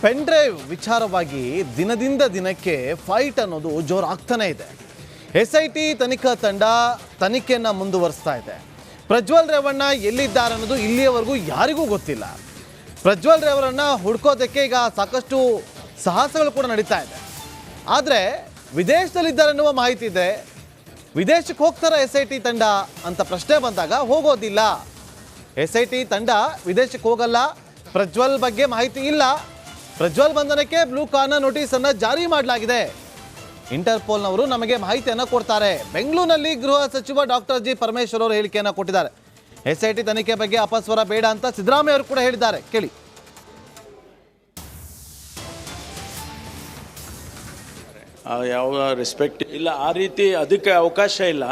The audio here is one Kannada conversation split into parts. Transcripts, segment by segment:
ಪೆನ್ ಡ್ರೈವ್ ವಿಚಾರವಾಗಿ ದಿನದಿಂದ ದಿನಕ್ಕೆ ಫೈಟ್ ಅನ್ನೋದು ಜೋರಾಗ್ತಾನೆ ಇದೆ. SIT ತನಿಖಾ ತಂಡ ತನಿಖೆಯನ್ನು ಮುಂದುವರಿಸ್ತಾ ಇದೆ. ಪ್ರಜ್ವಲ್ ರೇವಣ್ಣ ಎಲ್ಲಿದ್ದಾರೆ ಅನ್ನೋದು ಇಲ್ಲಿಯವರೆಗೂ ಯಾರಿಗೂ ಗೊತ್ತಿಲ್ಲ. ಪ್ರಜ್ವಲ್ ರೇವಣ್ಣ ಹುಡ್ಕೋದಕ್ಕೆ ಈಗ ಸಾಕಷ್ಟು ಸಾಹಸಗಳು ಕೂಡ ನಡೀತಾ ಇದೆ. ಆದರೆ ವಿದೇಶದಲ್ಲಿದ್ದಾರೆ ಅನ್ನುವ ಮಾಹಿತಿ ಇದೆ. ವಿದೇಶಕ್ಕೆ ಹೋಗ್ತಾರಾ SIT ತಂಡ ಅಂತ ಪ್ರಶ್ನೆ ಬಂದಾಗ ಹೋಗೋದಿಲ್ಲ. SIT ತಂಡ ವಿದೇಶಕ್ಕೆ ಹೋಗಲ್ಲ. ಪ್ರಜ್ವಲ್ ಬಗ್ಗೆ ಮಾಹಿತಿ ಇಲ್ಲ. ಪ್ರಜ್ವಲ್ ಬಂಧನಕ್ಕೆ ಬ್ಲೂ ಕಾರ್ನರ್ ನೋಟಿಸ್ ಅನ್ನು ಜಾರಿ ಮಾಡಲಾಗಿದೆ. ಇಂಟರ್ಪೋಲ್ನವರು ನಮಗೆ ಮಾಹಿತಿಯನ್ನು ಕೊಡ್ತಾರೆ. ಬೆಂಗಳೂರಿನಲ್ಲಿ ಗೃಹ ಸಚಿವ ಡಾಕ್ಟರ್ ಜಿ ಪರಮೇಶ್ವರ್ ಅವರು ಹೇಳಿಕೆಯನ್ನು ಕೊಟ್ಟಿದ್ದಾರೆ. SIT ತನಿಖೆ ಬಗ್ಗೆ ಅಪಸ್ವರ ಬೇಡ ಅಂತ ಸಿದ್ದರಾಮಯ್ಯ ಅವರು ಕೂಡ ಹೇಳಿದ್ದಾರೆ. ಕೇಳಿ. ಯಾವ ರೆಸ್ಪೆಕ್ಟ್ ಇಲ್ಲ, ಆ ರೀತಿ ಅದಕ್ಕೆ ಅವಕಾಶ ಇಲ್ಲ.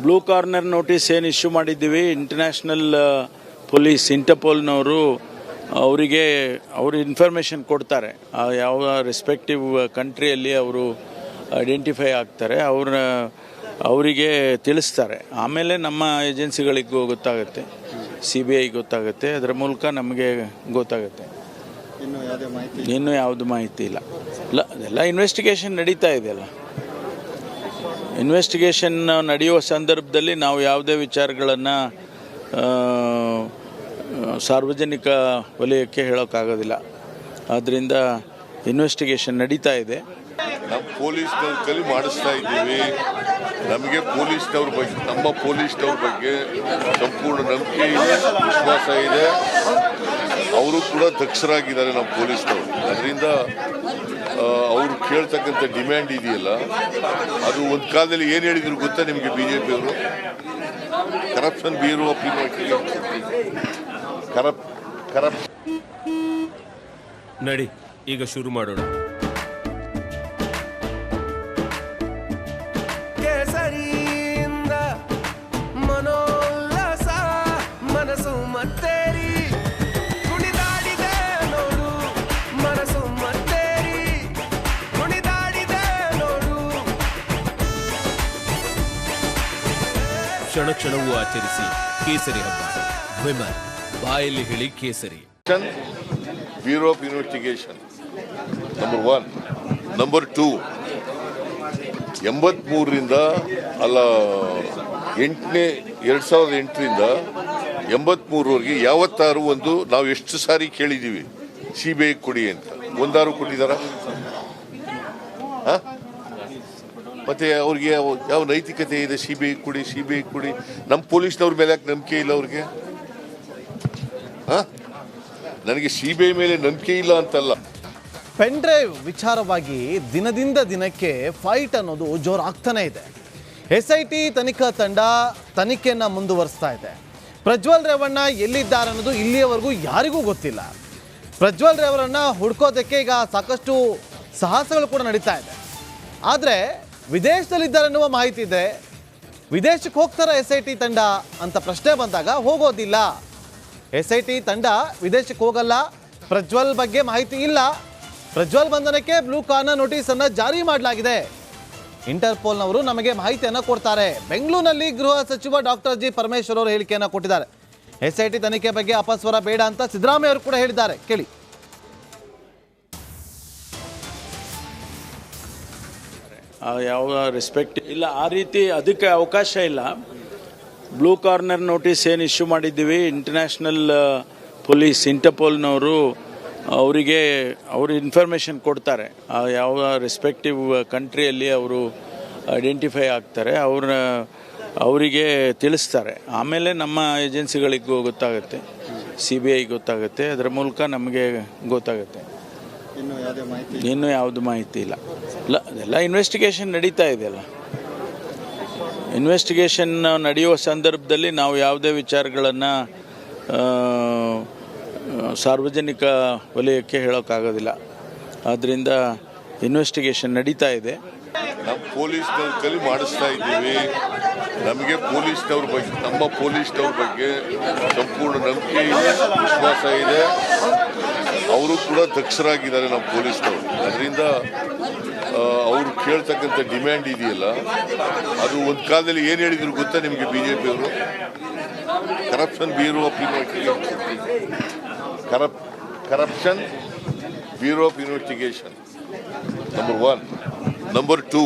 ಬ್ಲೂ ಕಾರ್ನರ್ ನೋಟಿಸ್ ಏನು ಇಶ್ಯೂ ಮಾಡಿದ್ದೀವಿ, ಇಂಟರ್ನ್ಯಾಷನಲ್ ಪೊಲೀಸ್ ಇಂಟರ್ಪೋಲ್ನವರು ಅವರಿಗೆ ಅವರು ಇನ್ಫಾರ್ಮೇಷನ್ ಕೊಡ್ತಾರೆ. ಯಾವ ರೆಸ್ಪೆಕ್ಟಿವ್ ಕಂಟ್ರಿಯಲ್ಲಿ ಅವರು ಐಡೆಂಟಿಫೈ ಆಗ್ತಾರೆ, ಅವರಿಗೆ ತಿಳಿಸ್ತಾರೆ. ಆಮೇಲೆ ನಮ್ಮ ಏಜೆನ್ಸಿಗಳಿಗೂ ಗೊತ್ತಾಗುತ್ತೆ, CBI ಗೊತ್ತಾಗುತ್ತೆ, ಅದರ ಮೂಲಕ ನಮಗೆ ಗೊತ್ತಾಗುತ್ತೆ. ಇನ್ನೂ ಯಾವುದು ಮಾಹಿತಿ ಇಲ್ಲ. ಅದೆಲ್ಲ ಇನ್ವೆಸ್ಟಿಗೇಷನ್ ನಡೀತಾ ಇದೆಯಲ್ಲ. ಇನ್ವೆಸ್ಟಿಗೇಷನ್ ನಡೆಯುವ ಸಂದರ್ಭದಲ್ಲಿ ನಾವು ಯಾವುದೇ ವಿಚಾರಗಳನ್ನು ಸಾರ್ವಜನಿಕ ವಲಯಕ್ಕೆ ಹೇಳೋಕ್ಕಾಗೋದಿಲ್ಲ. ಆದ್ದರಿಂದ ಇನ್ವೆಸ್ಟಿಗೇಷನ್ ನಡೀತಾ ಇದೆ. ನಮ್ಮ ಪೊಲೀಸ್ನವ್ರ ಕಲಿ ಮಾಡಿಸ್ತಾ ಇದ್ದೀವಿ. ನಮಗೆ ಪೊಲೀಸ್ನವ್ರ ಬಗ್ಗೆ, ನಮ್ಮ ಪೊಲೀಸ್ನವ್ರ ಬಗ್ಗೆ ಸಂಪೂರ್ಣ ನಂಬಿಕೆ ಇದೆ, ವಿಶ್ವಾಸ ಇದೆ. ಅವರು ಕೂಡ ದಕ್ಷರಾಗಿದ್ದಾರೆ ನಮ್ಮ ಪೊಲೀಸ್ನವರು. ಅದರಿಂದ ಅವರು ಕೇಳ್ತಕ್ಕಂಥ ಡಿಮ್ಯಾಂಡ್ ಇದೆಯಲ್ಲ, ಅದು ಒಂದು ಕಾಲದಲ್ಲಿ ಏನು ಹೇಳಿದ್ರು ಗೊತ್ತಾ ನಿಮಗೆ? BJP ಅವರು ಕರಪ್ಷನ್ ಬ್ಯೂರೋ ಆಫ್ ನಡಿ ಈಗ ಶುರು ಮಾಡೋಣ. ಕೇಸರಿಯಿಂದ ಮನೋಲ್ಲಾಸ ಮನಸ್ಸು ಮತ್ತೇರಿ ಕುಣಿದಾಡಿದೆ ನೋಡು, ಮನಸ್ಸು ಮತ್ತೇರಿ ಕುಣಿದಾಡಿದೆ ನೋಡು. ಕ್ಷಣ ಕ್ಷಣವೂ ಆಚರಿಸಿ ಕೇಸರಿ ಹಬ್ಬ. ವಿಮಲ್ ಬಾಯಲ್ಲಿ ಹೇಳಿ ಕೇಸರಿ. Bureau of investigation number 1. Number 2, 83ರಿಂದ ಅಲ್ಲ 2008ರಿಂದ 83ರವರೆಗೆ ಯಾವತ್ತಾರು ಒಂದು ನಾವು ಎಷ್ಟು ಸಾರಿ ಕೇಳಿದ್ದೀವಿ CBI ಕೊಡಿ ಅಂತ. ಒಂದಾರು ಕೊಟ್ಟಿದ್ದಾರ? ಮತ್ತೆ ಅವ್ರಿಗೆ ಯಾವ ನೈತಿಕತೆ ಇದೆ? CBI ಕೊಡಿ. ನಮ್ಮ ಪೊಲೀಸ್ನವ್ರ ಮೇಲೆ ಯಾಕೆ ನಂಬಿಕೆ ಇಲ್ಲ ಅವ್ರಿಗೆ? ನನಗೆ CBI ಮೇಲೆ ನಂಬಿಕೆ ಇಲ್ಲ ಅಂತಲ್ಲ. ಪೆನ್ ಡ್ರೈವ್ ವಿಚಾರವಾಗಿ ದಿನದಿಂದ ದಿನಕ್ಕೆ ಫೈಟ್ ಅನ್ನೋದು ಜೋರಾಗ್ತಾನೆ ಇದೆ. SIT ತನಿಖಾ ತಂಡ ತನಿಖೆಯನ್ನು ಮುಂದುವರಿಸ್ತಾ ಇದೆ. ಪ್ರಜ್ವಲ್ ರೇವಣ್ಣ ಎಲ್ಲಿದ್ದಾರೆ ಅನ್ನೋದು ಇಲ್ಲಿಯವರೆಗೂ ಯಾರಿಗೂ ಗೊತ್ತಿಲ್ಲ. ಪ್ರಜ್ವಲ್ ರೇವಣ್ಣ ಹುಡ್ಕೋದಕ್ಕೆ ಈಗ ಸಾಕಷ್ಟು ಸಾಹಸಗಳು ಕೂಡ ನಡೀತಾ ಇದೆ. ಆದರೆ ವಿದೇಶದಲ್ಲಿದ್ದಾರೆ ಅನ್ನುವ ಮಾಹಿತಿ ಇದೆ. ವಿದೇಶಕ್ಕೆ ಹೋಗ್ತಾರಾ SIT ತಂಡ ಅಂತ ಪ್ರಶ್ನೆ ಬಂದಾಗ ಹೋಗೋದಿಲ್ಲ. SIT ತಂಡ ವಿದೇಶಕ್ಕೆ ಹೋಗಲ್ಲ. ಪ್ರಜ್ವಲ್ ಬಗ್ಗೆ ಮಾಹಿತಿ ಇಲ್ಲ. ಪ್ರಜ್ವಲ್ ಬಂಧನಕ್ಕೆ ಬ್ಲೂ ಕಾರ್ನರ್ ನೋಟಿಸ್ ಅನ್ನು ಜಾರಿ ಮಾಡಲಾಗಿದೆ. ಇಂಟರ್ಪೋಲ್ನವರು ನಮಗೆ ಮಾಹಿತಿಯನ್ನು ಕೊಡ್ತಾರೆ. ಬೆಂಗಳೂರಿನಲ್ಲಿ ಗೃಹ ಸಚಿವ ಡಾಕ್ಟರ್ ಜಿ ಪರಮೇಶ್ವರ್ ಅವರು ಹೇಳಿಕೆಯನ್ನು ಕೊಟ್ಟಿದ್ದಾರೆ. SIT ತನಿಖೆ ಬಗ್ಗೆ ಅಪಸ್ವರ ಬೇಡ ಅಂತ ಸಿದ್ದರಾಮಯ್ಯ ಅವರು ಕೂಡ ಹೇಳಿದ್ದಾರೆ. ಕೇಳಿ. ಯಾವ ರೆಸ್ಪೆಕ್ಟ್ ಇಲ್ಲ, ಆ ರೀತಿ ಅದಕ್ಕೆ ಅವಕಾಶ ಇಲ್ಲ. ಬ್ಲೂ ಕಾರ್ನರ್ ನೋಟಿಸ್ ಏನು ಇಶ್ಯೂ ಮಾಡಿದ್ದೀವಿ, ಇಂಟರ್ನ್ಯಾಷನಲ್ ಪೊಲೀಸ್ ಇಂಟರ್ಪೋಲ್ನವರು ಅವರಿಗೆ ಇನ್ಫಾರ್ಮೇಷನ್ ಕೊಡ್ತಾರೆ. ಯಾವ ರೆಸ್ಪೆಕ್ಟಿವ್ ಕಂಟ್ರಿಯಲ್ಲಿ ಅವರು ಐಡೆಂಟಿಫೈ ಆಗ್ತಾರೆ, ಅವರಿಗೆ ತಿಳಿಸ್ತಾರೆ. ಆಮೇಲೆ ನಮ್ಮ ಏಜೆನ್ಸಿಗಳಿಗೂ ಗೊತ್ತಾಗುತ್ತೆ, CBI ಗೊತ್ತಾಗುತ್ತೆ, ಅದರ ಮೂಲಕ ನಮಗೆ ಗೊತ್ತಾಗುತ್ತೆ. ಇನ್ನೂ ಯಾವುದು ಮಾಹಿತಿ ಇಲ್ಲ. ಅದೆಲ್ಲ ಇನ್ವೆಸ್ಟಿಗೇಷನ್ ನಡೀತಾ ಇದೆಯಲ್ಲ. ಇನ್ವೆಸ್ಟಿಗೇಷನ್ ನಡೆಯುವ ಸಂದರ್ಭದಲ್ಲಿ ನಾವು ಯಾವುದೇ ವಿಚಾರಗಳನ್ನು ಸಾರ್ವಜನಿಕ ವಲಯಕ್ಕೆ ಹೇಳೋಕ್ಕಾಗೋದಿಲ್ಲ. ಆದ್ದರಿಂದ ಇನ್ವೆಸ್ಟಿಗೇಷನ್ ನಡೀತಾ ಇದೆ. ನಮ್ಮ ಪೊಲೀಸ್ನವ್ರ ಕಲಿ ಮಾಡಿಸ್ತಾ ಇದ್ದೀವಿ. ನಮಗೆ ಪೊಲೀಸ್ನವ್ರ ಬಗ್ಗೆ, ನಮ್ಮ ಪೊಲೀಸ್ನವ್ರ ಬಗ್ಗೆ ಸಂಪೂರ್ಣ ನಂಬಿಕೆ ಇದೆ, ವಿಶ್ವಾಸ ಇದೆ. ಅವರು ಕೂಡ ದಕ್ಷರಾಗಿದ್ದಾರೆ ನಮ್ಮ ಪೊಲೀಸ್ನವರು. ಅದರಿಂದ ಅವರು ಕೇಳ್ತಕ್ಕಂಥ ಡಿಮ್ಯಾಂಡ್ ಇದೆಯಲ್ಲ, ಅದು ಒಂದು ಕಾಲದಲ್ಲಿ ಏನು ಹೇಳಿದ್ರು ಗೊತ್ತಾ ನಿಮಗೆ? BJP ಅವರು corruption bureau of corruption bureau of investigation number 1. Number 2,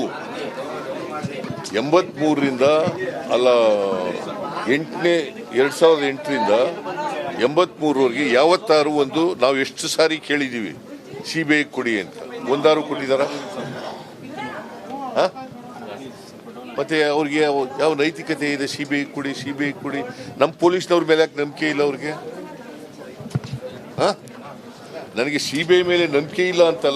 83ರಿಂದ ಅಲ್ಲ 2008ರಿಂದ 83ವರೆಗೆ ಯಾವತ್ತಾರು ಒಂದು ನಾವು ಎಷ್ಟು ಸಾರಿ ಕೇಳಿದ್ದೀವಿ CBI ಕೊಡಿ ಅಂತ, ಒಂದಾರು ಕೊಟ್ಟಿದ್ದಾರ? ಮತ್ತೆ ಅವ್ರಿಗೆ ಯಾವ ನೈತಿಕತೆ ಇದೆ? CBI ಕೊಡಿ. ನಮ್ಮ ಪೊಲೀಸ್ನವ್ರ ಮೇಲೆ ಯಾಕೆ ನಂಬಿಕೆ ಇಲ್ಲ ಅವ್ರಿಗೆ? ನನಗೆ CBI ಮೇಲೆ ನಂಬಿಕೆ ಇಲ್ಲ ಅಂತಲ್ಲ,